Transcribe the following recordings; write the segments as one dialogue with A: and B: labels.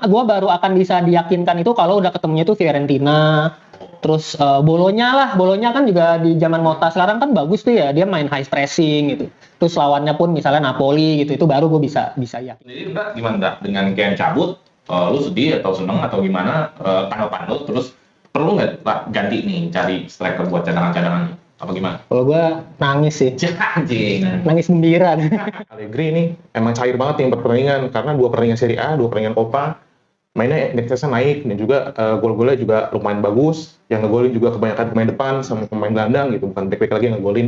A: gua baru akan bisa diyakinkan itu kalau udah ketemunya tuh Fiorentina. Terus Bolonya kan juga di zaman Motta sekarang kan bagus tuh ya, dia main high pressing gitu. Terus lawannya pun misalnya Napoli gitu, itu baru gue bisa yakin.
B: Jadi Mbak gimana Mbak? Dengan Ken cabut, lu sedih atau seneng atau gimana tanggapan lu? Terus perlu nggak Pak ganti nih cari striker buat cadangan-cadangan apa gimana?
A: Kalau gue nangis sih,
B: Anjing.
A: nangis gembira.
C: Allegri ini emang cair banget tim pertandingan karena 2 pertandingan Serie A, 2 pertandingan Coppa, mainnya intensitasnya naik dan juga gol-golnya juga lumayan bagus. Yang ngegolin juga kebanyakan pemain depan sama pemain gelandang gitu, bukan back-back lagi yang ngegolin.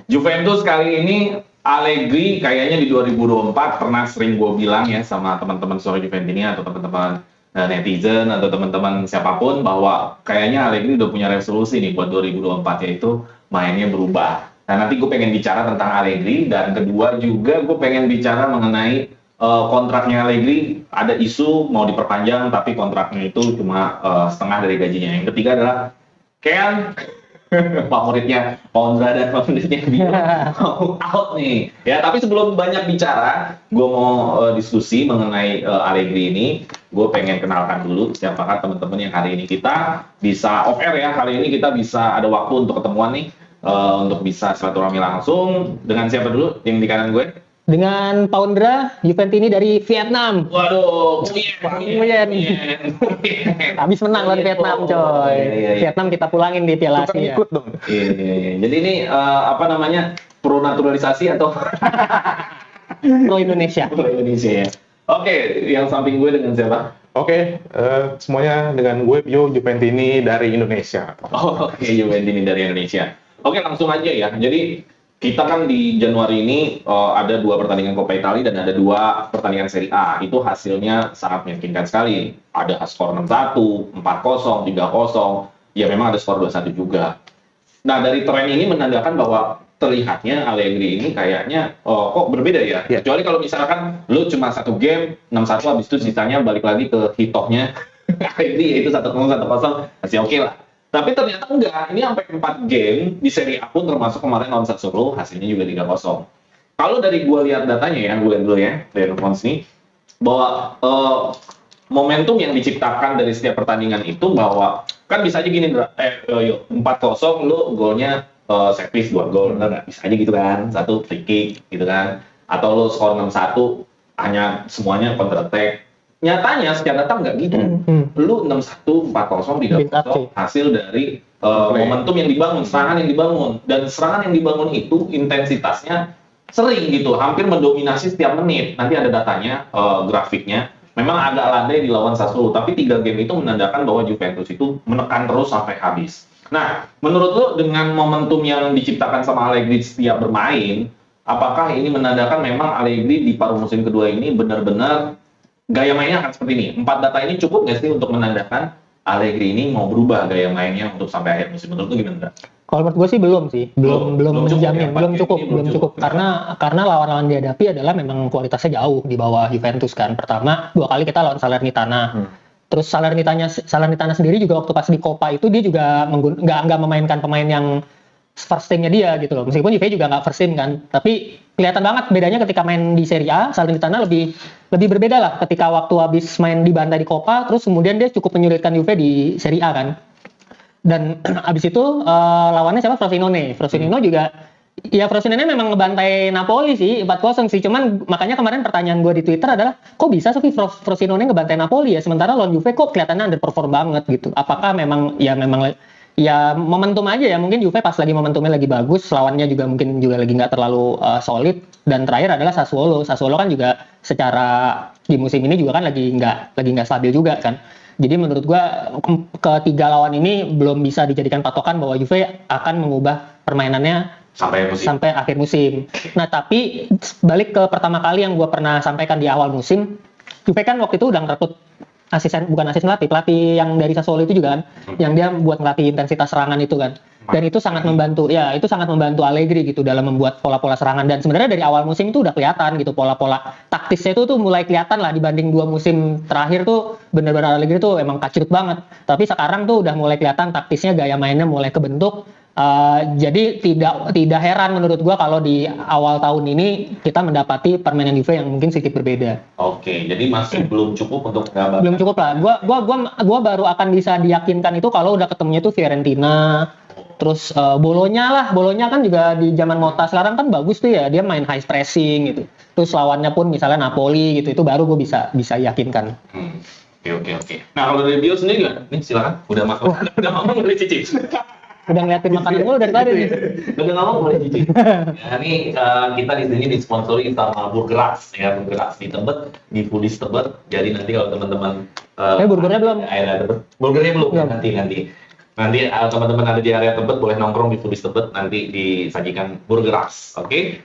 B: Juventus kali ini Allegri kayaknya di 2024 pernah sering gue bilang ya sama teman-teman sore Juventini atau teman-teman netizen atau teman-teman siapapun bahwa kayaknya Allegri udah punya resolusi nih buat 2024 yaitu mainnya berubah. Nah nanti gue pengen bicara tentang Allegri dan kedua juga gue pengen bicara mengenai kontraknya Allegri, ada isu mau diperpanjang tapi kontraknya itu cuma setengah dari gajinya. Yang ketiga adalah Ken favoritnya Ondra dan favoritnya dia mau out nih ya. Tapi sebelum banyak bicara, gue mau diskusi mengenai Allegri ini. Gue pengen kenalkan dulu siapakah teman-teman yang hari ini kita bisa off air ya. Kali ini kita bisa ada waktu untuk ketemuan nih, untuk bisa silaturahmi langsung. Dengan siapa dulu yang di kanan gue?
A: Dengan Paundra Juventini dari Vietnam.
B: Waduh,
A: Nguyen. Habis menang lawan Vietnam, coy.
B: Iya.
A: Vietnam kita pulangin di Piala
C: Tukang
A: Asia.
C: ikut dong.
B: Iya. Jadi ini apa namanya, pro naturalisasi atau
A: Pro Indonesia.
B: pro Indonesia ya? Oke, yang samping gue dengan siapa?
C: Oke, semuanya dengan gue Pio Juventini dari Indonesia.
B: Oh, oke, Juventini dari Indonesia. Oke, langsung aja ya. Jadi kita kan di Januari ini ada 2 pertandingan Coppa Italia dan ada 2 pertandingan Serie A. Itu hasilnya sangat meyakinkan sekali. Ada skor 6-1, 4-0, 3-0. Ya memang ada skor 2-1 juga. Nah dari tren ini menandakan bahwa terlihatnya Allegri ini kayaknya kok berbeda ya.
C: Yeah.
B: Kecuali kalau misalkan lu cuma 1 game 6-1 habis itu sisanya balik lagi ke hitohnya Allegri yaitu 1-0, 1-0 masih oke lah. Tapi ternyata enggak, ini sampai 4 game di Serie A pun termasuk kemarin lawan Sassuolo hasilnya juga 3-0. Kalau dari gue lihat datanya ya, gue lihat dulu ya dari Fons nih, bahwa momentum yang diciptakan dari setiap pertandingan itu bahwa kan bisa aja gini, 4-0 lu golnya set piece 2 gol, nggak bisa aja gitu kan, 1 free kick gitu kan, atau lu skor 6-1 hanya semuanya counter attack. Nyatanya secara data nggak gitu. Lu 6-1, 4-0, 3-0 hasil dari momentum yang dibangun, serangan yang dibangun. Dan serangan yang dibangun itu intensitasnya sering gitu, hampir mendominasi setiap menit. Nanti ada datanya, grafiknya. Memang agak landai di lawan Sassuolo, tapi 3 game itu menandakan bahwa Juventus itu menekan terus sampai habis. Nah, menurut lu dengan momentum yang diciptakan sama Allegri setiap bermain, apakah ini menandakan memang Allegri di paruh musim kedua ini benar-benar gaya mainnya akan seperti ini? 4 data ini cukup nggak sih untuk menandakan Allegri ini mau berubah gaya mainnya untuk sampai akhir musim? Menurut lu gimana?
A: Kalau menurut gue sih belum menjamin,
B: cukup ya,
A: belum cukup
B: cukup.
A: karena lawan-lawan dihadapi adalah memang kualitasnya jauh di bawah Juventus kan. Pertama, 2 kali kita lawan Salernitana. Terus Salernitana sendiri juga waktu pas di Coppa itu dia juga nggak memainkan pemain yang first team-nya dia gitu loh. Meskipun Juve juga nggak first team kan, tapi kelihatan banget bedanya ketika main di Serie A. Salernitana lebih berbeda lah ketika waktu habis main di bantai di Coppa, terus kemudian dia cukup menyulitkan Juve di Serie A kan. Dan abis itu lawannya siapa? Frosinone juga. Ya Frosinone memang ngebantai Napoli sih 4-0 sih. Cuman makanya kemarin pertanyaan gue di Twitter adalah kok bisa sih Frosinone ngebantai Napoli ya, sementara lawan Juve kok kelihatannya underperform banget gitu. Apakah memang ya momentum aja ya, mungkin Juve pas lagi momentumnya lagi bagus, lawannya juga mungkin juga lagi nggak terlalu solid. Dan terakhir adalah Sassuolo kan juga secara di musim ini juga kan lagi nggak stabil juga kan. Jadi menurut gua ketiga lawan ini belum bisa dijadikan patokan bahwa Juve akan mengubah permainannya sampai akhir musim. Nah tapi balik ke pertama kali yang gua pernah sampaikan di awal musim, Juve kan waktu itu udah ngerekrut pelatih yang dari Sassuolo itu juga kan, yang dia buat ngelatih intensitas serangan itu kan. Dan itu sangat membantu, ya itu sangat membantu Allegri gitu dalam membuat pola-pola serangan. Dan sebenarnya dari awal musim itu udah kelihatan gitu pola-pola taktisnya itu tuh mulai kelihatan lah dibanding 2 musim terakhir tuh benar-benar Allegri tuh emang kacrut banget. Tapi sekarang tuh udah mulai kelihatan taktisnya, gaya mainnya mulai kebentuk. Jadi tidak heran menurut gua kalau di awal tahun ini kita mendapati permainan Juve yang mungkin sedikit berbeda.
B: Oke, jadi masih belum cukup untuk menggambarkan.
A: Belum cukup lah. Gua baru akan bisa diyakinkan itu kalau udah ketemunya tuh Fiorentina. Terus Bolonya kan juga di zaman Motta sekarang kan bagus tuh ya, dia main high pressing gitu. Terus lawannya pun misalnya Napoli gitu, itu baru gue bisa yakinkan.
B: Oke. Nah kalau dari Bio sendiri nggak? Nih silakan. Udah makan, udah ngomong boleh cicip.
A: Udah ngeliatin makanan mulu dari tadi nih.
B: Udah ngomong boleh cicip. Ya, ini kita di sini disponsori sama Burgeras ya, Burgeras di Tebet, di Foodies Tebet. Jadi nanti kalau teman-teman
A: burgernya belum?
B: Burgernya belum. Nanti teman-teman ada di area Tebet boleh nongkrong di Foodies Tebet, nanti disajikan Burgeras. Oke.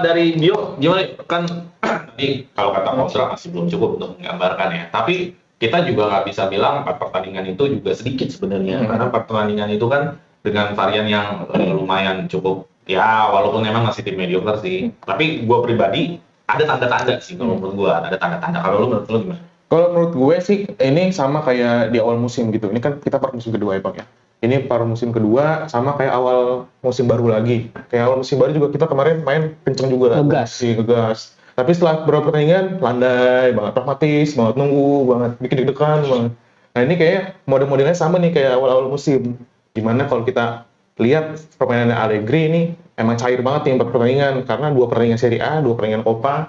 B: Dari Bio gimana kan tadi kalau kata Kontra masih belum cukup untuk menggambarkan ya. Tapi kita juga nggak bisa bilang 4 pertandingan itu juga sedikit sebenarnya, karena 4 pertandingan itu kan dengan varian yang lumayan cukup ya, walaupun memang masih tim mediocre sih. Tapi gue pribadi ada tanda-tanda sih kalau menurut gue, ada tanda-tanda. Kalau menurut lu gimana?
C: Kalau menurut gue sih ini sama kayak di awal musim gitu. Ini kan kita per musim kedua ya Bang ya. Ini per musim kedua sama kayak awal musim baru lagi. Kayak awal musim baru juga kita kemarin main kenceng juga lah. Ngegas. Tapi setelah beberapa pertandingan landai banget, pragmatis banget, nunggu banget, bikin deg-degan banget. Nah ini kayak mode-modelnya sama nih kayak awal-awal musim. Dimana kalau kita lihat permainan Allegri ini emang cair banget nih 4 pertandingan, karena 2 pertandingan Serie A, 2 pertandingan Coppa,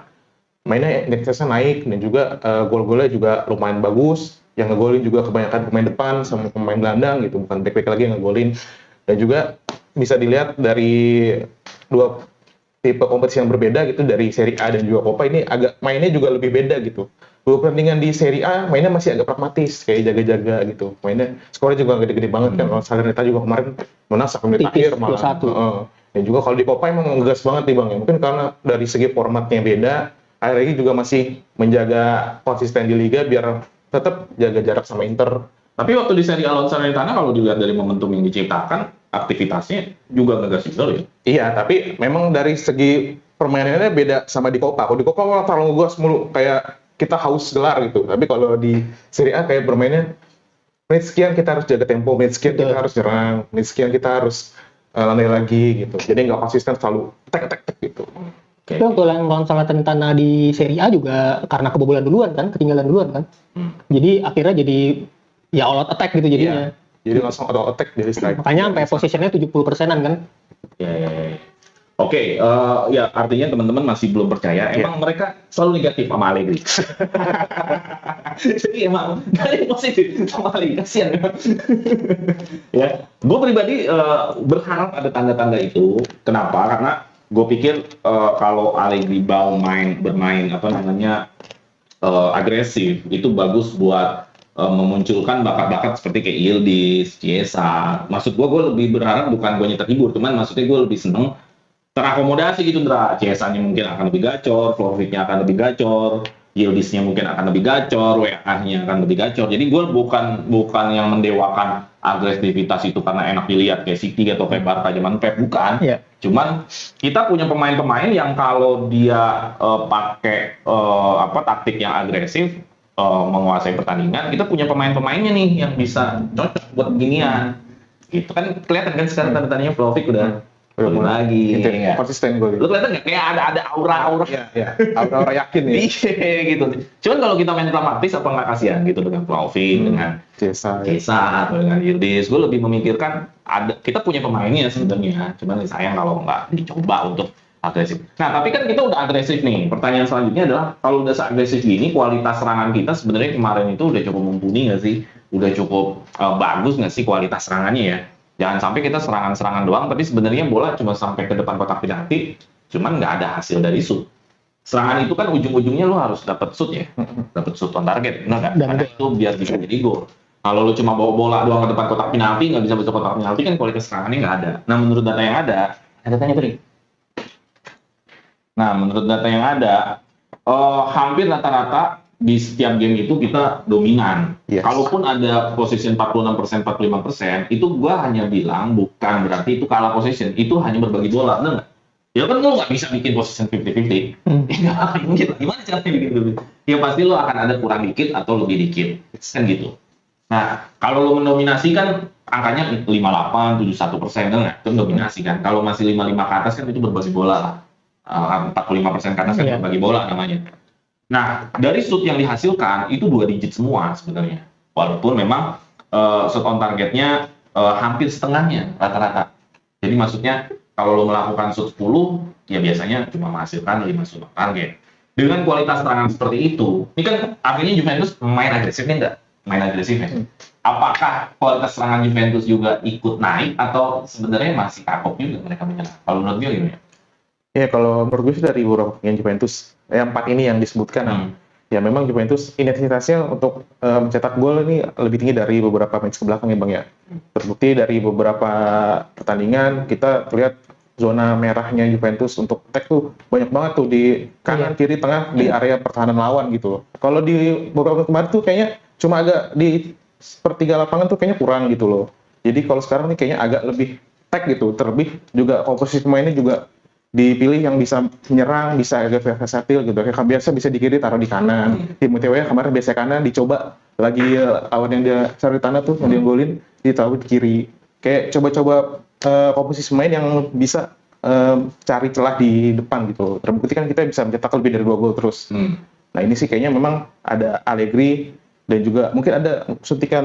C: mainnya intensitasnya naik dan juga gol-golnya juga lumayan bagus. Yang ngegolin juga kebanyakan pemain depan sama pemain gelandang gitu, bukan back-back lagi yang ngegolin. Dan juga bisa dilihat dari 2 tipe kompetisi yang berbeda gitu, dari Serie A dan juga Coppa ini agak mainnya juga lebih beda gitu. 2 pertandingan di Serie A mainnya masih agak pragmatis, kayak jaga-jaga gitu. Mainnya skornya juga gede-gede banget kan. Kalau Salernitana juga kemarin menang sampai menit akhir malah. Dan juga kalau di Coppa emang ngegas banget nih Bang ya. Mungkin karena dari segi formatnya beda, Allegri juga masih menjaga konsisten di liga biar tetap jaga jarak sama Inter.
B: Tapi waktu di Serie A lawan Salernitana kalau dilihat dari momentum yang diciptakan, aktivitasnya juga ngegas juga ya.
C: Iya, tapi memang dari segi permainannya beda sama di Coppa. Kalau di Coppa malah terlalu ngegas mulu, kayak kita haus gelar gitu. Tapi kalau di Serie A kayak bermainnya menit sekian kita harus jaga tempo, menit sekian kita harus nyerang, menit sekian kita harus landai lagi gitu. Jadi nggak konsisten, selalu tek gitu.
A: Itu waktu lawan Salernitana di Serie A juga karena kebobolan duluan kan, ketinggalan duluan kan. Jadi akhirnya jadi ya all out attack gitu jadinya.
C: Iya. Jadi langsung auto attack dari strike.
A: Makanya sampai posisinya 70%-an kan.
B: Ya. Oke, ya artinya teman-teman masih belum percaya. Emang mereka selalu negatif sama Allegri. Jadi emang dari positif sama Allegri, kasihan. Ya, gue pribadi berharap ada tanda-tanda itu. Kenapa? Karena gue pikir kalau Allegri bermain agresif, itu bagus buat memunculkan bakat-bakat seperti kayak Yildiz, Chiesa. Maksud gue lebih berharap bukan gue terhibur, cuman maksudnya gue lebih seneng terakomodasi gitu, Ndra. Chiesa-nya mungkin akan lebih gacor, Vlahovic-nya akan lebih gacor, Yildiz-nya mungkin akan lebih gacor, WA-nya akan lebih gacor. Jadi gue bukan yang mendewakan agresivitas itu karena enak dilihat kayak City atau kayak Barca zaman Pep, bukan. Yeah. Cuman kita punya pemain-pemain yang kalau dia pakai taktik yang agresif, menguasai pertandingan, kita punya pemain-pemainnya nih yang bisa cocok buat beginian. Gitu kan kelihatan kan sekarang tanda-tandanya Vlahovic udah lagi.
C: Ya. Konsisten gue.
B: Lu kelihatan nggak kayak ada aura-aura.
C: Iya. Aura yakin ya.
B: Iya gitu. Cuman kalau kita main dramatis apa nggak kasihan gitu dengan Vlahovic, dengan Chiesa atau dengan Yildiz. Gue lebih memikirkan kita punya pemainnya sebenarnya. Cuman sayang kalau nggak dicoba untuk agresif. Nah, tapi kan kita udah agresif nih. Pertanyaan selanjutnya adalah, kalau udah agresif gini, kualitas serangan kita sebenarnya kemarin itu udah cukup mumpuni nggak sih? Udah cukup bagus nggak sih kualitas serangannya ya? Jangan sampai kita serangan-serangan doang, tapi sebenarnya bola cuma sampai ke depan kotak penalti, cuman nggak ada hasil dari shoot. Serangan itu kan ujung-ujungnya lo harus dapat shoot ya, dapat shoot on target, benar nggak? Karena itu biar bisa jadi gol. Kalau lo cuma bawa bola doang ke depan kotak penalti, nggak bisa masuk kotak penalti, kan kualitas serangannya nggak ada. Nah, menurut data yang ada, datanya beri. Nah, menurut data yang ada, hampir rata-rata di setiap game itu kita dominan.
C: Yes.
B: Kalaupun ada position 46%, 45%, itu gua hanya bilang bukan berarti itu kalah position, itu hanya berbagi bola, benar nggak? Ya kan lo nggak bisa bikin position 50-50. Nggak akan mungkin. Gimana caranya bikin 50-50? Ya pasti lo akan ada kurang dikit atau lebih dikit. Kan gitu. Nah, kalau lo mendominasi kan angkanya 58, 71%, kan nggak? Itu dominasi kan. Kalau masih 55 ke atas kan itu berbagi bola lah. 45% ke atas kan berbagi bola namanya. Nah, dari shoot yang dihasilkan itu 2 digit semua sebenarnya. Walaupun memang shoot on targetnya hampir setengahnya rata-rata. Jadi maksudnya kalau lo melakukan shoot 10, ya biasanya cuma menghasilkan 5 shoot on target. Dengan kualitas serangan seperti itu, ini kan artinya Juventus main agresifnya enggak? Main agresifnya. Apakah kualitas serangan Juventus juga ikut naik atau sebenarnya masih kakop juga mereka menyerang? Kalau menurut gue gimana?
C: Ya kalau menurut gue sih dari beberapa pemain Juventus, yang 4 ini yang disebutkan, ya memang Juventus intensitasnya untuk mencetak gol ini lebih tinggi dari beberapa match ke belakang ya Bang ya. Terbukti dari beberapa pertandingan kita lihat zona merahnya Juventus untuk attack tuh banyak banget tuh di kanan, kiri, tengah, di area pertahanan lawan gitu loh. Kalau di beberapa kemarin tuh kayaknya cuma agak di sepertiga lapangan tuh kayaknya kurang gitu loh. Jadi kalau sekarang nih kayaknya agak lebih attack gitu, terlebih juga komposisi pemainnya juga dipilih yang bisa menyerang, bisa agak versatil gitu. Kayak biasa bisa di kiri taruh di kanan. Timoteo kemarin biasa kanan dicoba lagi lawan yang dia cari tanah tuh yang dia golin ditaruh di kiri. Kayak coba-coba komposisi pemain yang bisa cari celah di depan gitu. Terbukti kan kita bisa mencetak lebih dari 2 gol terus. Nah ini sih kayaknya memang ada Allegri dan juga mungkin ada suntikan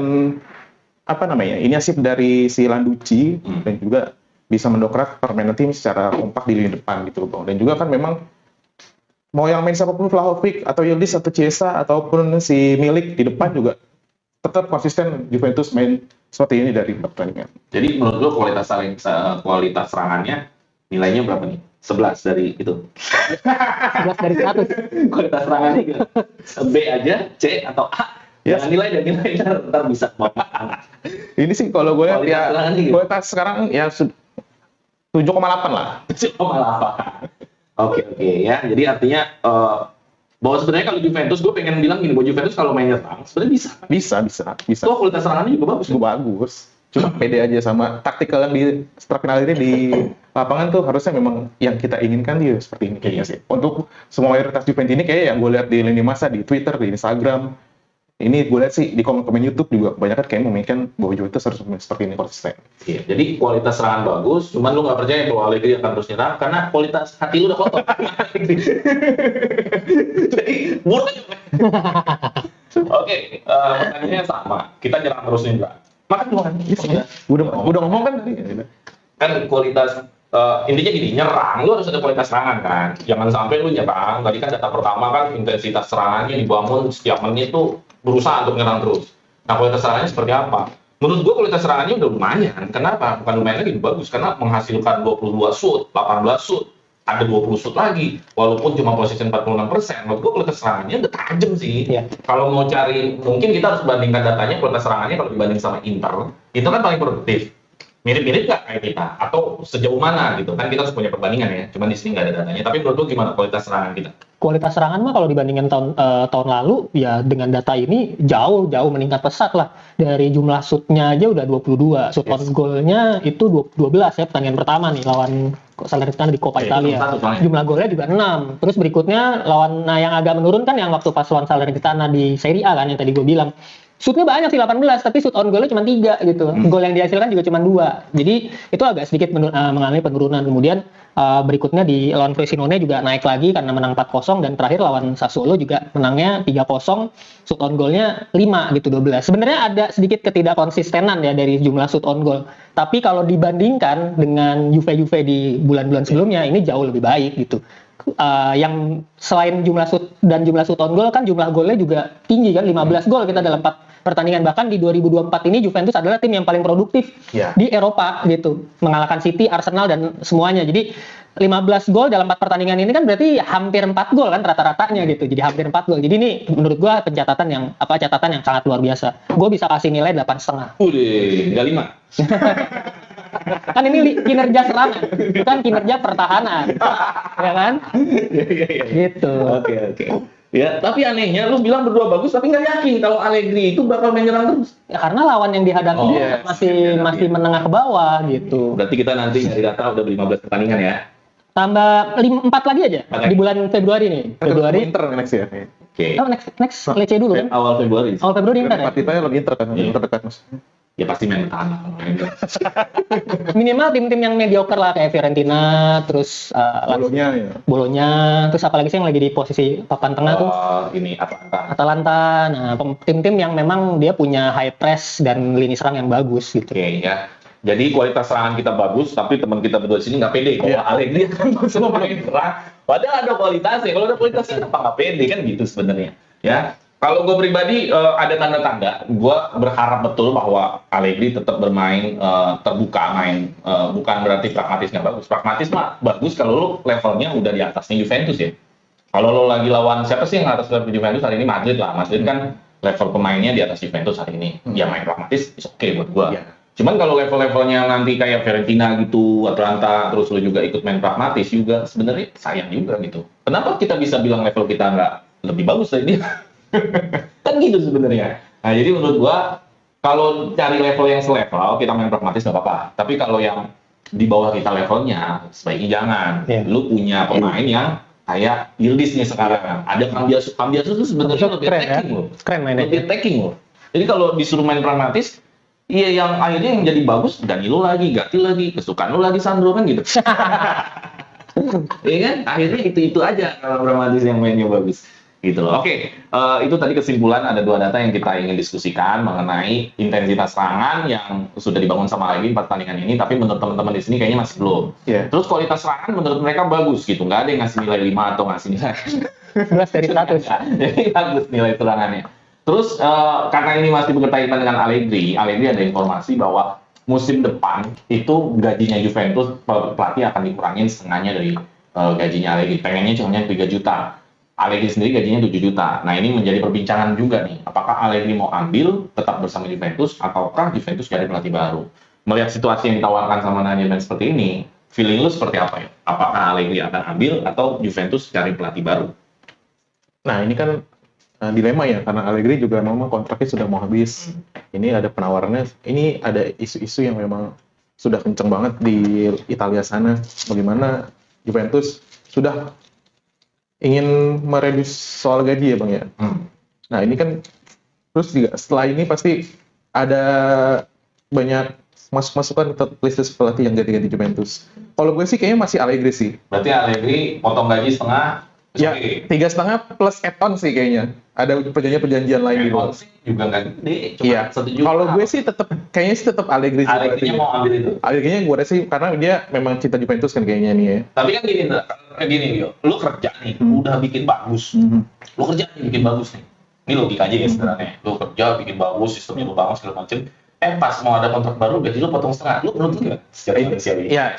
C: inisiatif dari si Landucci dan juga bisa mendokrak permainan tim secara kompak di lini depan gitu Bang. Dan juga kan memang mau yang main siapapun Vlahovic atau Yildiz atau Chiesa ataupun si Milik di depan juga tetap konsisten Juventus main seperti ini dari pertandingan.
B: Jadi menurut lo kualitas serangannya nilainya berapa nih? 11 dari itu.
A: 11 dari 100.
B: Kualitas serangannya gitu. B aja, C atau A.
C: Yes.
B: Jangan nilai dan nilai ntar bisa mau.
C: Ini sih kalau gue lihat ya kualitas sekarang ya 7,8 lah.
B: 7,8. Oke ya. Jadi artinya bahwa sebenarnya kalau Juventus, gue pengen bilang gini, bahwa Juventus kalau main nyerang sebenarnya bisa. Bisa. Tuh kualitas serangannya juga bagus.
C: Bagus. Cuma pede aja sama taktikal yang diterapin ini di lapangan tuh harusnya memang yang kita inginkan dia seperti ini kayaknya sih. Untuk semua mayoritas Juventus ini kayak yang gue lihat di lini masa di Twitter, di Instagram. Ini gue lihat sih di komen-komen YouTube juga kebanyakan kayak memainkan bahwa Juventus harus seperti ini konsisten.
B: Iya, jadi kualitas serangan bagus, cuman lu nggak percaya bahwa Allegri akan terus nyerang karena kualitas hati lu udah kotor. Jadi murni. Oke, pertanyaannya sama. Kita nyerang terus nih, Bang. Makan.
C: Udah ngomong kan tadi.
B: Kan kualitas intinya gini, nyerang lu harus ada kualitas serangan kan. Jangan sampai lu nyerang. Tadi kan data pertama kan intensitas serangannya dibangun setiap menit tuh berusaha untuk nyerang terus. Nah, kualitas serangannya seperti apa? Menurut gua kualitas serangannya udah lumayan. Kenapa? Bukan lumayan lagi, bagus. Karena menghasilkan 22 shoot, 18 shoot, ada 20 shoot lagi. Walaupun cuma posisi 46%, menurut gua kualitas serangannya udah tajam sih. Yeah. Kalau mau cari, mungkin kita harus bandingkan datanya, kualitas serangannya kalau dibanding sama Inter, itu kan paling produktif. Mirip-mirip nggak kayak kita? Atau sejauh mana gitu? Kan kita harus punya perbandingan ya, cuman di sini nggak ada datanya. Tapi menurut lu gimana kualitas serangan kita?
A: Kualitas serangan mah kalau dibandingkan tahun lalu, ya dengan data ini jauh meningkat pesat lah. Dari jumlah shoot-nya aja udah 22. Shoot on goal-nya itu 12 ya, pertandingan pertama nih lawan Salernitana di Coppa Italia. Jumlah golnya juga 6. Terus berikutnya yang agak menurun kan yang waktu pas lawan Salernitana di Serie A kan yang tadi gue bilang. Shootnya banyak sih 18, tapi shoot on goalnya cuma 3 gitu. Gol yang dihasilkan juga cuma 2. Jadi itu agak sedikit mengalami penurunan. Kemudian berikutnya di lawan Frosinone juga naik lagi karena menang 4-0 dan terakhir lawan Sassuolo juga menangnya 3-0. Shoot on goalnya 5 gitu 12. Sebenarnya ada sedikit ketidakkonsistenan ya dari jumlah shoot on goal. Tapi kalau dibandingkan dengan Juve di bulan-bulan sebelumnya ini jauh lebih baik gitu. Yang selain jumlah shoot dan jumlah shoot on goal kan jumlah golnya juga tinggi kan 15 gol kita dalam 4 pertandingan. Bahkan di 2024 ini Juventus adalah tim yang paling produktif di Eropa gitu, mengalahkan City, Arsenal dan semuanya. Jadi 15 gol dalam 4 pertandingan ini kan berarti hampir 4 gol kan rata-ratanya gitu. Jadi hampir 4 gol. Jadi ini menurut gua catatan yang sangat luar biasa. Gua bisa kasih nilai 8,5.
B: Enggak 5.
A: Kan ini kinerja serangan, bukan kinerja pertahanan. Ya kan?
B: Iya.
A: Gitu.
B: Oke. Ya, tapi anehnya lu bilang berdua bagus tapi nggak yakin kalau Allegri itu bakal menyerang terus.
A: Ya, karena lawan yang dihadapi
B: Oh,
C: yes.
A: masih menengah ke bawah gitu.
B: Berarti kita nanti dari data udah 15 pertandingan ya.
A: Tambah 4 lagi aja
B: Empat
A: di bulan Februari nih. Februari.
C: Inter next ya.
B: Oke.
A: Oh, next Lecce dulu kan?
B: Awal Februari.
A: Awal Februari Inter ya?
C: Partitanya lebih Inter kan,
B: Iya.
C: terdekat Mas.
B: Ya pasti main bertahan.
A: Minimal tim-tim yang mediocre lah kayak Fiorentina, terus
C: Bolonya ya.
A: Bolonya, terus apalagi sih yang lagi di posisi papan tengah tuh
B: Ini apa?
A: Atalanta. Nah, tim-tim yang memang dia punya high press dan lini serang yang bagus gitu.
B: Oke ya. Jadi kualitas serangan kita bagus, tapi teman kita berdua di sini nggak pede. Kalau Allegri kan semua main serang. Padahal ada kualitasnya. Kalau ada kualitasnya, kenapa nggak pede kan gitu sebenarnya. Ya. Kalau gue pribadi ada tanda-tanda. Gue berharap betul bahwa Allegri tetap bermain terbuka, bukan berarti pragmatis nggak bagus. Pragmatis mah bagus kalau lo levelnya udah di atasnya Juventus ya. Kalau lo lagi lawan siapa sih yang harus level Juventus hari ini? Madrid lah. Madrid kan level pemainnya di atas Juventus hari ini. Ya main pragmatis, is oke buat gue.
C: Iya.
B: Cuman kalau level-levelnya nanti kayak Fiorentina gitu, Atalanta, terus lo juga ikut main pragmatis juga, sebenarnya sayang juga gitu. Kenapa kita bisa bilang level kita nggak lebih bagus dari dia? Kan gitu sebenarnya. Nah jadi menurut gua kalau cari level yang selevel kita main pragmatis nggak apa-apa. Tapi kalau yang di bawah kita levelnya sebaiknya jangan.
A: Iya.
B: Lu punya pemain yang kayak Yildiz nih sekarang. Ada Cambiaso tuh sebenarnya lebih
A: Keren ya.
B: attacking loh.
A: Keren mainnya.
B: Lebih attacking loh. Jadi kalau disuruh main pragmatis, iya yang akhirnya yang jadi bagus Danilo lagi, Gatti lagi, kesukaan lu lagi Sandro kan gitu. Iya kan? Akhirnya itu aja kalau pragmatis yang mainnya bagus. Gitu loh. Oke, itu tadi kesimpulan ada 2 data yang kita ingin diskusikan mengenai intensitas serangan yang sudah dibangun sama Allegri 4 pertandingan ini, tapi menurut teman-teman di sini kayaknya masih belum.
C: Iya.
B: Terus kualitas serangan menurut mereka bagus gitu, nggak ada yang ngasih nilai 5 atau ngasih nilai
A: 11 dari 100.
B: jadi bagus nilai serangannya. Terus karena ini masih berkaitan dengan Allegri ada informasi bahwa musim depan itu gajinya Juventus pelatih akan dikurangin setengahnya dari gajinya Allegri. Pengennya cuma 3 juta. Allegri sendiri gajinya 7 juta. Nah ini menjadi perbincangan juga nih. Apakah Allegri mau ambil tetap bersama Juventus ataukah Juventus cari pelatih baru? Melihat situasi yang ditawarkan sama manajemen seperti ini, feeling lu seperti apa ya? Apakah Allegri akan ambil atau Juventus cari pelatih baru?
C: Nah ini kan dilema ya, karena Allegri juga memang kontraknya sudah mau habis. Ini ada penawarannya, ini ada isu-isu yang memang sudah kenceng banget di Italia sana. Bagaimana Juventus sudah ingin mereduce soal gaji ya Bang ya. Nah ini kan, terus juga setelah ini pasti ada banyak masukan ke list pelatih yang ganti-ganti Juventus. Kalau gue sih kayaknya masih Allegri sih.
B: Berarti Allegri potong gaji setengah.
C: Ya, 3,5 plus add-on sih kayaknya. Ada perjanjian lain gitu.
B: Juga nggak gede, cuma
C: Iya.
B: 1 juta.
C: Kalau gue sih kayaknya sih tetap Allegri sih.
B: Allegri mau ambil itu.
C: Allegri-nya gue rasa sih karena dia memang cinta Juventus kan kayaknya nih ya.
B: Tapi kan gini Yo, lu kerja nih, udah bikin bagus. Lu kerja nih bikin bagus nih. Ini logika aja ya sebenarnya. Lu kerja bikin bagus, sistemnya lu bangun segala macem. Pas mau ada kontrak baru, gaji lu potong setengah. Lu menurut lu gimana? Secara manusiawi.
C: Iya.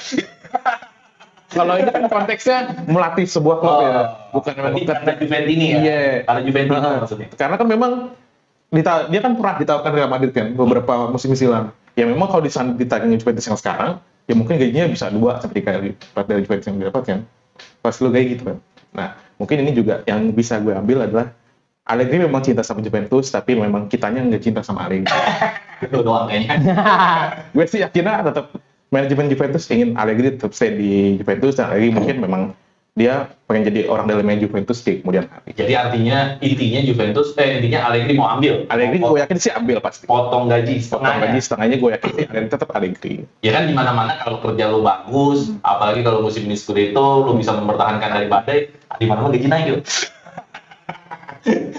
C: Kalau ini kan konteksnya melatih sebuah klub ya, bukan memang
B: karena Juventini ya.
C: Iya.
B: Karena Juventini maksudnya.
C: Karena kan memang dia kan pernah ditawarkan Real Madrid kan beberapa musim silam. Ya memang kalau ditagih Juventus yang sekarang, ya mungkin gajinya bisa 2 sampai 3 kali lipat dari Juventus yang didapatkan. Pas lu kayak gitu kan. Nah, mungkin ini juga yang bisa gue ambil adalah Allegri memang cinta sama Juventus, tapi memang kitanya nggak cinta sama Allegri.
B: Itu doang kayaknya.
C: Gue sih yakinnya tetap manajemen Juventus ingin Allegri tetap stay di Juventus, dan Allegri mungkin memang dia pengen jadi orang dalamnya Juventus di kemudian hari.
B: Jadi intinya Juventus, intinya Allegri mau ambil.
C: Allegri gue yakin sih ambil pasti.
B: Potong gaji
C: Potong gaji setengahnya gue yakin sih Allegri tetap Allegri.
B: Ya kan di mana-mana kalau kerja lu bagus, apalagi kalau musim ini Scudetto, lu bisa mempertahankan dari badai, di mana-mana gaji naik gitu.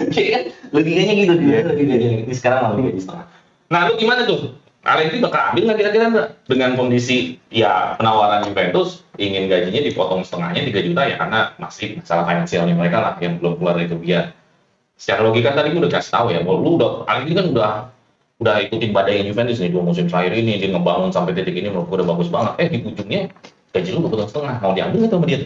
B: Oke kan? Logikanya gitu dia, logikanya. Ini sekarang lagi gaji setengah. Nah, lu gimana tuh? Allegri bakal ambil nggak kira-kira dengan kondisi ya penawaran Juventus ingin gajinya dipotong setengahnya 3 juta ya karena masih masalah finansialnya mereka lah yang belum keluar dari kerugian. Secara logika tadi gue udah kasih tahu ya, bahwa lu Allegri kan udah ikutin badai Juventus nih 2 musim terakhir ini, dia ngebangun sampai titik ini menurut gue udah bagus banget. Di ujungnya gaji lu 2 potong setengah, mau diambil atau sama dia?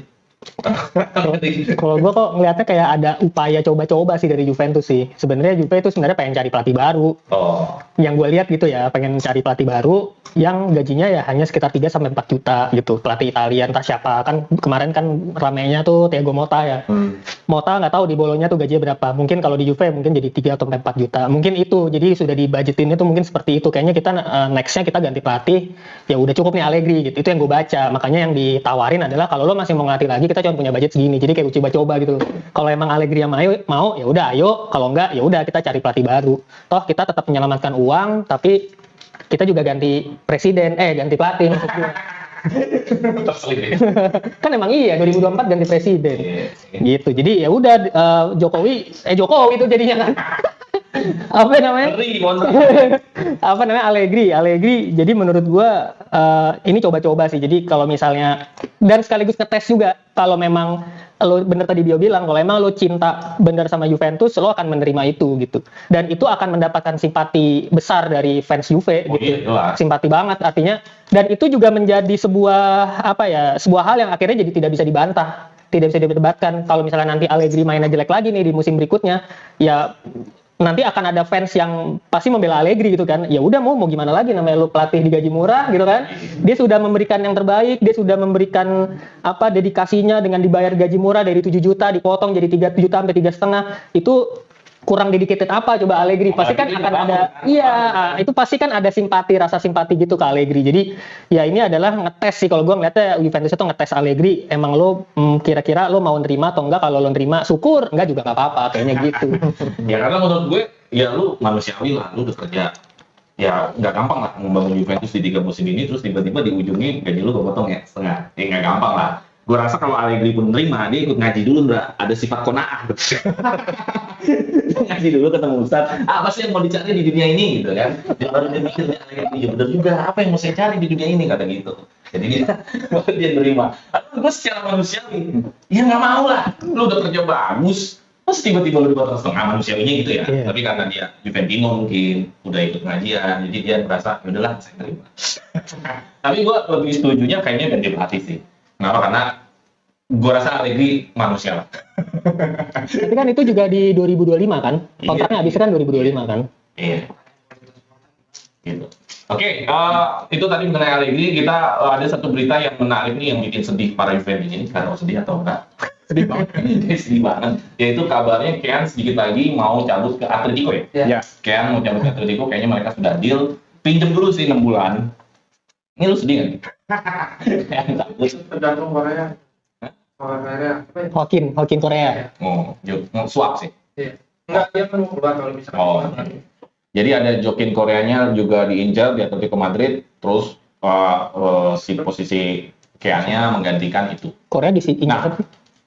A: Kalau gue kok ngelihatnya kayak ada upaya coba-coba sih dari Juventus sih. Sebenarnya Juve itu sebenarnya pengen cari pelatih baru.
B: Oh.
A: Yang gue lihat gitu ya, pengen cari pelatih baru yang gajinya ya hanya sekitar 3 sampai 4 juta gitu. Pelatih Italia entah siapa. Kan kemarin kan ramainya tuh Thiago Motta ya. Motta nggak tahu di Bolonya tuh gajinya berapa. Mungkin kalau di Juve mungkin jadi 3 atau 4 juta. Mungkin itu. Jadi sudah dibudgetin itu mungkin seperti itu. Kayaknya kita nextnya kita ganti pelatih. Ya udah cukup nih Allegri gitu. Itu yang gue baca. Makanya yang ditawarin adalah kalau lo masih mau ngelatih lagi kita cuma punya budget segini. Jadi kayak coba-coba gitu. Kalau emang Allegri yang mau ya udah ayo. Kalau enggak ya udah kita cari pelatih baru. Toh kita tetap menyelamatkan uang tapi kita juga ganti presiden, ganti pelatih maksud gue. Kan emang iya 2024 ganti presiden. Gitu. Jadi ya udah Jokowi itu jadinya kan. Apa namanya? Apa namanya Allegri. Jadi menurut gua ini coba-coba sih. Jadi kalau misalnya dan sekaligus ngetes juga kalau memang lo bener tadi Bio bilang kalau emang lo cinta bener sama Juventus lo akan menerima itu gitu. Dan itu akan mendapatkan simpati besar dari fans Juve gitu.
B: Iya,
A: simpati banget artinya dan itu juga menjadi sebuah hal yang akhirnya jadi tidak bisa dibantah. Tidak bisa diperdebatkan kalau misalnya nanti Allegri mainnya jelek lagi nih di musim berikutnya ya nanti akan ada fans yang pasti membela Allegri gitu kan. Ya udah mau gimana lagi namanya lu pelatih digaji murah gitu kan. Dia sudah memberikan yang terbaik, dia sudah memberikan dedikasinya dengan dibayar gaji murah dari 7 juta dipotong jadi 3 juta sampai 3,5. Itu kurang dedicated apa coba Allegri? Pasti kan akan ada itu pasti kan ada rasa simpati gitu ke Allegri. Jadi ya ini adalah ngetes sih kalau gue ngeliatnya Juventus itu ngetes Allegri. Emang lo kira-kira lo mau nerima atau enggak? Kalau lo nerima syukur, enggak juga nggak apa-apa kayaknya gitu.
B: Ya karena menurut gue ya lu manusiawi lah, lu udah kerja. Ya nggak gampang lah membangun Juventus di 3 musim ini terus tiba-tiba di ujungnya gaji lu kepotong ya setengah. Ya nggak gampang lah. Gue rasa kalau Allegri pun nerima, dia ikut ngaji dulu, ada sifat qanaah. Ngaji dulu ketemu Ustaz, apa sih yang mau dicari di dunia ini gitu kan? Dia baru dia mikir, ya bener juga, apa yang mau saya cari di dunia ini, kata gitu. Jadi dia nerima. Gue secara manusiawi, ya nggak mau lah, lu udah kerja bagus, terus tiba-tiba lu dipotong setengah manusiawinya gitu ya.
A: Yeah.
B: Tapi karena dia Juventino mungkin, udah ikut ngajian, jadi dia merasa, yaudahlah saya terima. Tapi gue lebih setujunya kayaknya ganti pelatih sih. Kenapa? Karena gue rasa Allegri manusia lah.
A: Tapi kan itu juga di 2025 kan? Kontraknya habis kan 2025 kan?
B: Iya. Gitu. Oke, itu tadi mengenai Allegri. Kita ada satu berita yang menarik nih yang bikin sedih para Juventus ini. Karena sedih atau enggak? Sedih banget. Sedih banget. Yaitu kabarnya Kean sedikit lagi mau cabut ke Atletico ya?
C: Ya.
B: Kean mau cabut ke Atletico, kayaknya mereka sudah deal. Pinjem dulu sih 6 bulan. Ini lu sedih nggak?
D: Tergantung Korea. Korea.
A: Hokin Korea.
B: Oh, swap sih.
D: Iya. Enggak, dia kan mau keluar kalau misalkan.
B: Oh. Jadi ada Jokin Koreanya juga diincar di Atletico Madrid, terus si posisi Keannya menggantikan itu.
A: Korea di sini.
B: Nah,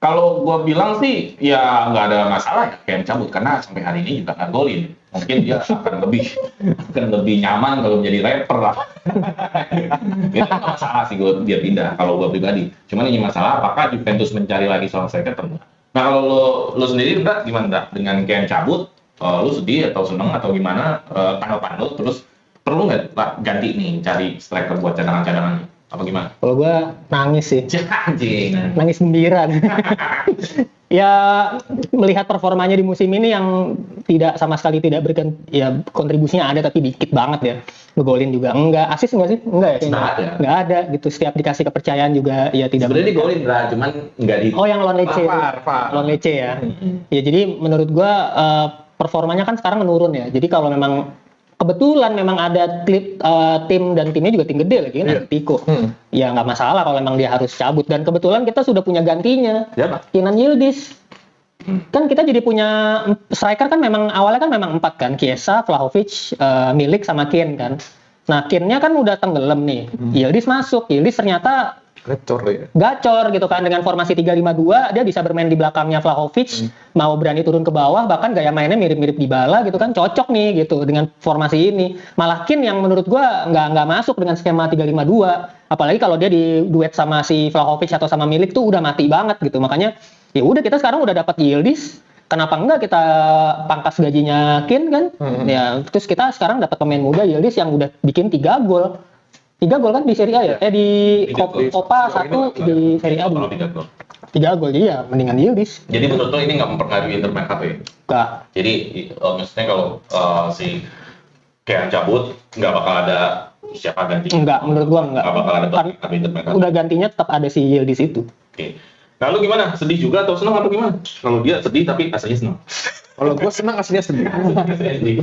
B: kalau gua bilang sih ya nggak ada masalah ya Kean cabut karena sampai hari ini juga nggak golin. Mungkin dia akan lebih nyaman kalau menjadi rapper lah. Itu nggak masalah sih dia pindah kalau gua pribadi. Cuman ini masalah apakah Juventus mencari lagi seorang striker atau enggak. Nah kalau lo sendiri enggak gimana enggak? Dengan Kean cabut, lo sedih atau seneng atau gimana tanggapan lo? Terus perlu nggak ganti nih cari striker buat cadangan-cadangan apa gimana?
A: Kalau gue nangis sih.
B: Anjing.
A: Nangis gembira. Ya melihat performanya di musim ini yang tidak sama sekali tidak berikan ya kontribusinya ada tapi dikit banget ya. Ngegolin juga enggak, asis enggak sih? Enggak ya? Enggak ada gitu. Setiap dikasih kepercayaan juga ya tidak.
B: Sebenarnya digolin lah, cuman enggak di.
A: Oh yang lawan Lecce. Lawan Lecce ya. Ya jadi menurut gua performanya kan sekarang menurun ya. Jadi kalau memang kebetulan memang ada tim dan timnya juga tim gede lagi kan Atletico. Ya nggak masalah kalau memang dia harus cabut dan kebetulan kita sudah punya gantinya.
B: Siapa?
A: Kenan Yildiz. Kan kita jadi punya striker kan memang awalnya kan memang 4 kan, Chiesa, Vlahovic, Milik sama Kean kan. Nah, Kean-nya kan udah tenggelam nih. Yildiz masuk. Yildiz ternyata gacor gitu kan dengan formasi 3-5-2 dia bisa bermain di belakangnya Vlahovic, mau berani turun ke bawah bahkan gaya mainnya mirip-mirip Dybala gitu kan, cocok nih gitu dengan formasi ini. Malah Kean yang menurut gua nggak masuk dengan skema 3-5-2, apalagi kalau dia di duet sama si Vlahovic atau sama Milik tuh udah mati banget gitu. Makanya ya udah kita sekarang udah dapat Yildiz, kenapa enggak kita pangkas gajinya Kean kan? Ya terus kita sekarang dapat pemain muda Yildiz yang udah bikin 3 gol. 3 gol kan di Serie A ya? Di Coppa 1 di Serie A. 3 gol jadi ya mendingan Yildiz.
B: Jadi menurut lo ini nggak mempengaruhi Inter Mercato ya?
A: Enggak.
B: Jadi maksudnya kalau si Kean cabut, nggak bakal ada siapa ganti?
A: Enggak, menurut gua enggak.
B: Nggak bakal ada
A: Kan
B: tapi Inter Mercato.
A: udah gantinya tetap ada si Yildiz itu.
B: Oke. Lalu gimana? Sedih juga atau senang atau gimana? Kalau dia sedih tapi aslinya senang.
C: Kalau gue senang aslinya sedih.
B: Sedih.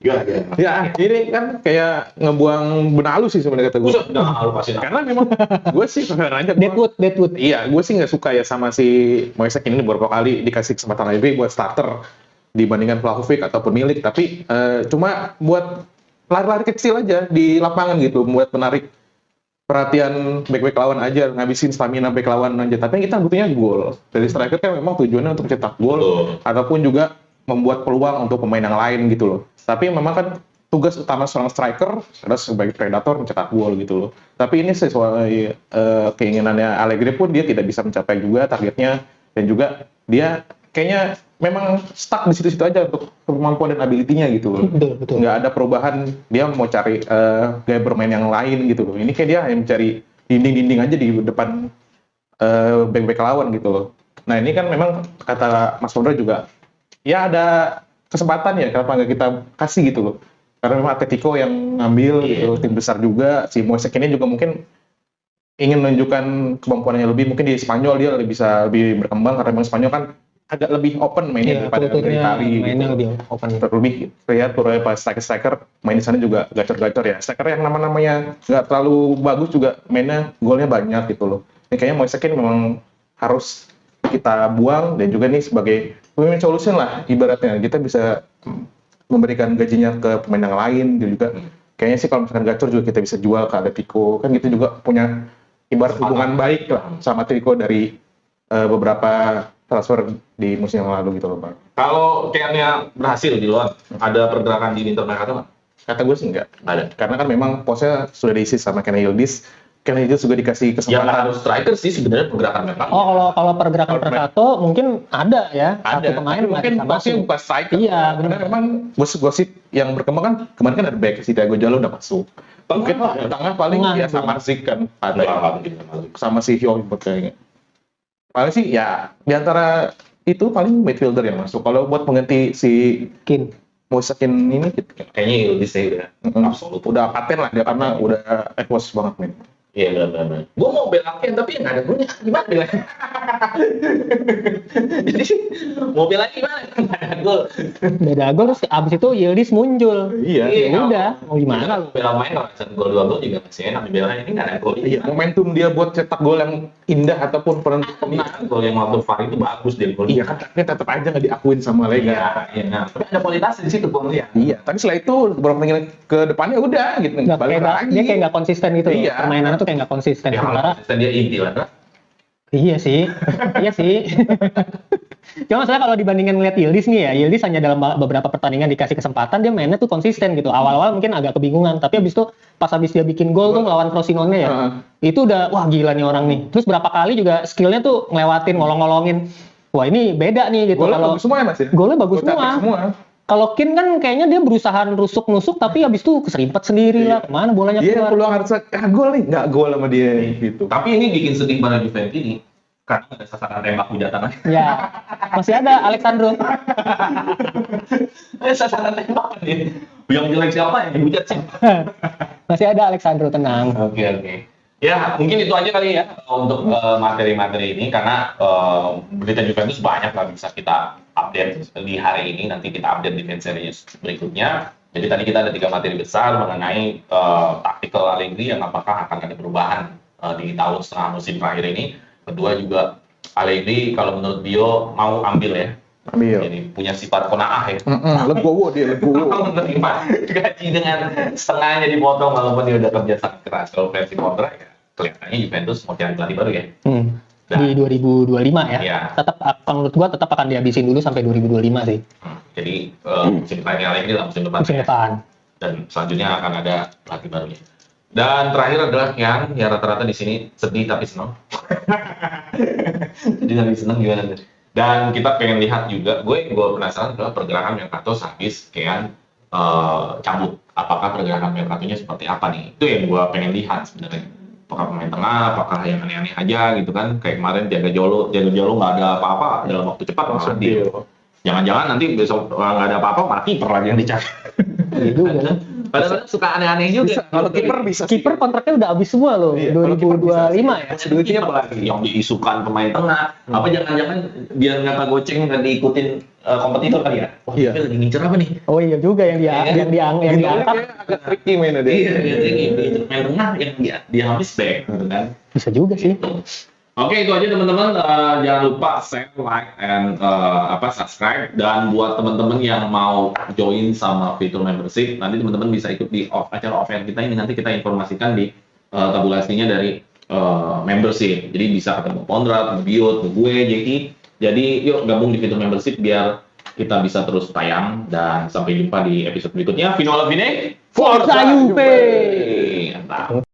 B: Gimana?
C: Ya, ini kan kayak ngebuang benalu sih sebenarnya kata gue.
B: Buset, udah lu pasti.
C: Karena memang gue sih sebenarnya
A: Deadwood.
C: Iya, gue sih nggak suka ya sama si Moisek ini beberapa kali dikasih kesempatan lebih buat starter dibandingkan Vlahovic ataupun Milik. Tapi cuma buat lari-lari kecil aja di lapangan gitu, buat menarik perhatian back-back lawan aja, ngabisin stamina back lawan aja. Tapi kita butuhnya gol. Dari striker kan memang tujuannya untuk cetak gol ataupun juga membuat peluang untuk pemain yang lain gitu loh. Tapi memang kan tugas utama seorang striker adalah sebagai predator mencetak gol gitu loh. Tapi ini sesuai keinginannya Allegri pun dia tidak bisa mencapai juga targetnya, dan juga dia kayaknya memang stuck di situ-situ aja untuk kemampuan dan ability-nya gitu loh.
A: Betul.
C: Nggak ada perubahan, dia mau cari gaya bermain yang lain gitu loh. Ini kayak dia hanya mencari dinding-dinding aja di depan back-back lawan gitu loh. Nah ini kan memang kata Mas Pondra juga, ya ada kesempatan ya, kenapa nggak kita kasih gitu loh. Karena memang Atletico yang ngambil gitu, tim besar juga. Si Moisek ini juga mungkin ingin menunjukkan kemampuannya lebih. Mungkin di Spanyol dia bisa lebih berkembang, karena memang Spanyol kan agak lebih open mainnya daripada di Itali.
A: Mainnya
C: Gitu.
A: lebih open.
C: Terlebih lihat turunnya pas striker main di sana juga gacor-gacor ya. Striker yang namanya nggak terlalu bagus juga mainnya golnya banyak gitu loh. Ini kayaknya Moisek ini memang harus kita buang, dan juga nih sebagai win-win solution lah ibaratnya. Kita bisa memberikan gajinya ke pemain yang lain, dan juga kayaknya sih kalau misalkan gacor juga kita bisa jual ke Atletico. Kan gitu juga punya ibarat hubungan baik lah sama Atletico dari beberapa transfer di musim yang lalu gitu loh Bang.
B: Kalau Kean-nya berhasil di luar, ada pergerakan di Inter Mercato nggak?
C: Kata gue sih enggak.
B: Ada.
C: Karena kan memang posnya sudah diisi sama Kenan Yildiz. Kenan Yildiz juga dikasih
B: Yang nggak
C: kesempatan.
B: harus striker sih sebenarnya pergerakan Mercato.
A: Kalau pergerakan Mercato mungkin ada ya, satu pemain
C: Tapi mungkin
A: bisa
C: posnya
A: masuk.
C: bukan striker.
A: Iya,
C: Karena
A: benar.
C: memang gosip-gosip yang berkembang kan kemarin kan ada back si Thiago Jallo udah masuk. Mungkin tengah paling
A: Tengah.
C: ya sama Zik kan ada
B: Nggak mungkin nggak masuk.
C: sama si Hyo kayaknya. Paling sih ya di antara itu paling midfielder yang masuk. Kalau buat mengganti si
A: Mungkin.
C: Moisekin ini gitu.
B: Kayaknya Yildiz sih udah absolut.
C: Udah paten lah dia, karena udah ekos banget nih.
B: Iya benar. Gue mau bela Kean tapi nggak ada golnya. Gimana belanya? Jadi mau bela gimana? Nggak ada gol.
A: Beda gol, terus abis itu Yildiz muncul.
C: Iya.
A: Ya udah, mau gimana
B: Kalau bela main kalau misalnya gol 2 gol juga masih enak. Bela ini nggak ada gol.
C: Iya, momentum dia buat cetak gol yang indah ataupun penentu
B: Nah, gol yang waktu VAR itu bagus dia gol.
C: iya kan, tapi tetap aja nggak diakuin sama Lega.
B: Iya. Nah, tapi ada kualitas di situ gue melihat.
C: Iya, tapi setelah itu beberapa pertandingan ke depannya udah gitu,
A: Nggak,
C: balik
A: kayak nggak-
C: lagi.
A: dia kayak nggak konsisten gitu.
C: Iya.
A: Permainannya tuh kayak nggak konsisten.
B: Ya kalau
A: Sementara
B: konsisten dia inti lah. Kan?
A: iya sih. Iya sih. Cuma masalah kalau dibandingkan ngeliat Yildiz nih ya, Yildiz hanya dalam beberapa pertandingan dikasih kesempatan, dia mainnya tuh konsisten gitu. Awal-awal mungkin agak kebingungan, tapi abis itu pas habis dia bikin gol tuh ngelawan Frosinone ya, itu udah wah gila nih orang nih. Terus berapa kali juga skillnya tuh ngelewatin, ngolong-ngolongin. Wah ini beda nih gitu.
C: Golnya
A: Kalau
C: bagus semua ya Mas ya?
A: golnya bagus
C: Gol cantik
A: semua. Kalau Kin kan kayaknya dia berusaha nusuk-nusuk, tapi habis itu keserimpet sendiri lah. Kemana bolanya
C: Dia
A: keluar?
C: peluang harusnya gol nih, nggak gol sama dia gitu.
B: Tapi ini bikin sedih pada Juventus ini karena ada sasaran tembak hujatan.
A: Ya, masih ada Alexandro.
B: Sasaran tembak nih. Yang jelek siapa yang dihujat siapa?
A: Masih ada Alexandro, tenang.
B: Oke. Ya, mungkin itu aja kali ya untuk materi-materi ini, karena berita Juventus banyak lah bisa kita update di hari ini. Nanti kita update di fan series berikutnya. Jadi tadi kita ada 3 materi besar mengenai tactical Allegri yang apakah akan ada perubahan di tahun setengah musim terakhir ini. Kedua juga Allegri kalau menurut Bio mau ambil ya.
C: Ambil.
B: Jadi punya sifat qanaah ya.
C: Legowo dia, legowo.
B: Menerima gaji dengan setengahnya dipotong walaupun dia udah kerja sangat keras. Kalau versi Pondra ya kelihatannya Juventus mau cari pelatih baru ya.
A: Di 2025 ya.
B: Iya.
A: Tetap kalau menurut gua tetap akan dihabisin dulu sampai 2025 sih.
B: Jadi musim depannya Allegri lah musim depan.
A: Musim depan.
B: Dan selanjutnya akan ada pelatih barunya. Dan terakhir adalah yang ya rata-rata di sini sedih tapi senang. Sedih tapi senang gimana tuh? Dan kita pengen lihat juga, gue penasaran adalah pergerakan Mercato habis Kean cabut. Apakah pergerakan Mercatonya seperti apa nih? Itu yang gue pengen lihat sebenarnya. apakah pemain tengah, apakah yang aneh-aneh aja gitu kan. Kayak kemarin Jaga Jolo nggak ada apa-apa dalam waktu cepat malah deal. Jangan-jangan nanti besok nggak ada apa-apa malah kiper lagi yang dicari.
A: Iya juga kan.
B: Padahal suka aneh-aneh juga.
C: Bisa, kalau kiper bisa sih.
A: Kiper kontraknya udah habis semua loh,
C: Iya, kalau kiper
A: 2025 ya.
B: Possibility-nya apa lagi? Yang diisukan pemain tengah. Apa jangan-jangan biar nggak kegoceng nggak diikutin kompetitor kali ya? Oh,
C: Iya.
B: dia lagi ngincer apa nih?
A: Oh iya juga yang dia
B: Iya.
A: yang diangkat
C: agak tricky mainnya deh.
B: Iya, dia ngincer pemain tengah yang dia habis back gitu kan.
A: bisa juga sih.
B: Oke, itu aja teman-teman. Jangan lupa share, like, and subscribe. Dan buat teman-teman yang mau join sama fitur membership, nanti teman-teman bisa ikut di acara offline kita ini. Nanti kita informasikan di tabulasinya dari membership. Jadi bisa ketemu Pondrat, Biot, gue, Jeki. Jadi yuk gabung di fitur membership biar kita bisa terus tayang. Dan sampai jumpa di episode berikutnya. Fino alla fine,
A: Forza Juve!
B: Mantap.